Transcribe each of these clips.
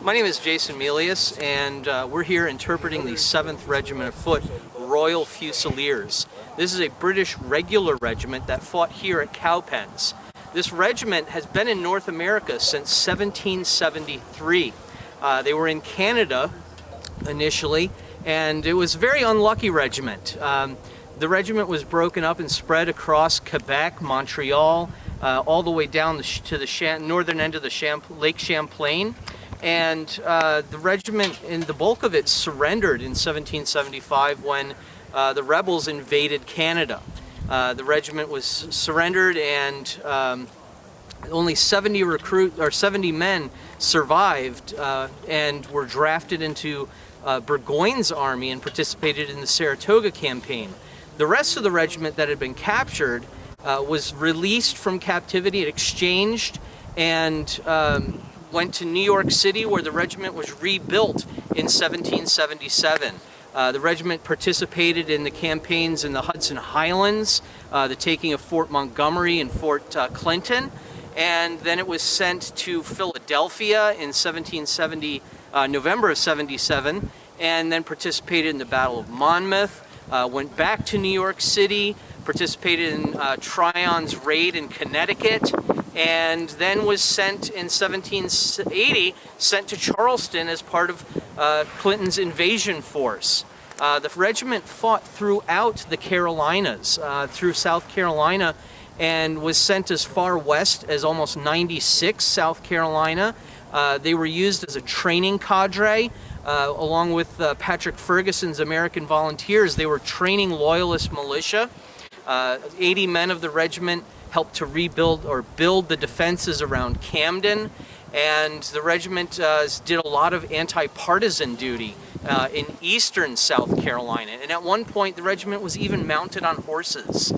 My name is Jason Melius, and we're here interpreting the 7th Regiment of Foot, Royal Fusiliers. This is a British regular regiment that fought here at Cowpens. This regiment has been in North America since 1773. They were in Canada initially, and it was a very unlucky regiment. The regiment was broken up and spread across Quebec, Montreal, all the way down to the northern end of the Lake Champlain. And the regiment, and the bulk of it, surrendered in 1775 when the rebels invaded Canada. The regiment was surrendered, and only 70 men survived and were drafted into Burgoyne's army and participated in the Saratoga campaign. The rest of the regiment that had been captured was released from captivity, it exchanged, and went to New York City, where the regiment was rebuilt in 1777. The regiment participated in the campaigns in the Hudson Highlands, the taking of Fort Montgomery and Fort Clinton, and then it was sent to Philadelphia in November of 77, and then participated in the Battle of Monmouth, went back to New York City, participated in Tryon's raid in Connecticut, and then was sent in 1780, sent to Charleston as part of Clinton's invasion force. The regiment fought throughout the Carolinas, through South Carolina, and was sent as far west as almost 96, South Carolina. They were used as a training cadre, along with Patrick Ferguson's American Volunteers. They were training Loyalist militia. 80 men of the regiment helped to rebuild or build the defenses around Camden, and the regiment did a lot of anti-partisan duty in eastern South Carolina. And at one point, the regiment was even mounted on horses.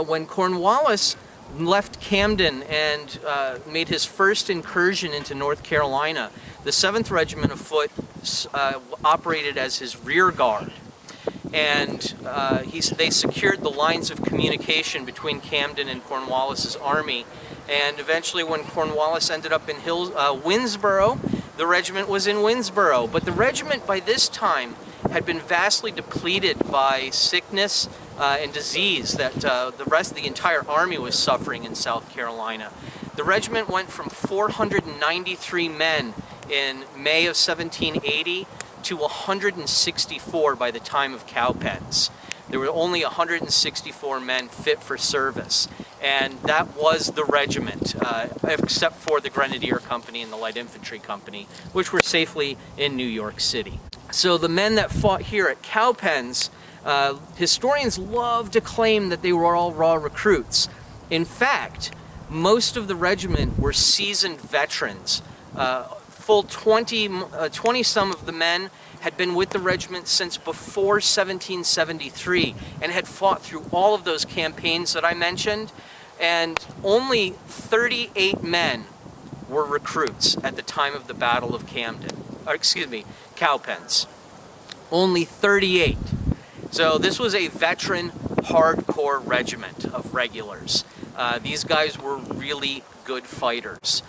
When Cornwallis left Camden and made his first incursion into North Carolina, the 7th Regiment of Foot operated as his rear guard. And they secured the lines of communication between Camden and Cornwallis's army. And eventually, when Cornwallis ended up in Winnsboro, the regiment was in Winnsboro. But the regiment, by this time, had been vastly depleted by sickness and disease that the entire army was suffering in South Carolina. The regiment went from 493 men in May of 1780 to 164 by the time of Cowpens. There were only 164 men fit for service, and that was the regiment, except for the Grenadier Company and the Light Infantry Company, which were safely in New York City. So the men that fought here at Cowpens, historians love to claim that they were all raw recruits. In fact, most of the regiment were seasoned veterans. Full 20-some of the men had been with the regiment since before 1773 and had fought through all of those campaigns that I mentioned, and only 38 men were recruits at the time of the Battle of Cowpens. Only 38. So this was a veteran, hardcore regiment of regulars. These guys were really good fighters.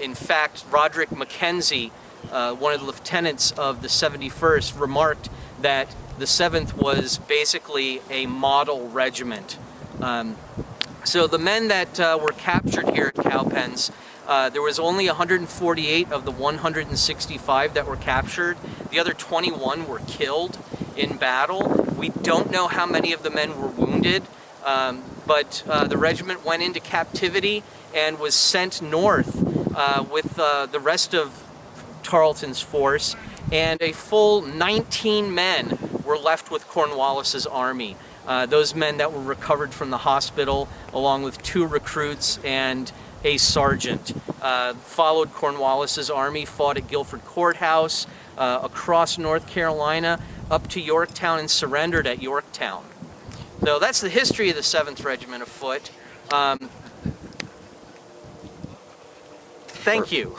In fact, Roderick Mackenzie, one of the lieutenants of the 71st, remarked that the 7th was basically a model regiment. So the men that were captured here at Cowpens, there was only 148 of the 165 that were captured. The other 21 were killed in battle. We don't know how many of the men were wounded, but the regiment went into captivity and was sent north with the rest of Tarleton's force, and a full 19 men were left with Cornwallis's army. Those men that were recovered from the hospital, along with 2 recruits and a sergeant, followed Cornwallis's army, fought at Guilford Courthouse, across North Carolina, up to Yorktown, and surrendered at Yorktown. So that's the history of the 7th Regiment of Foot. Thank you.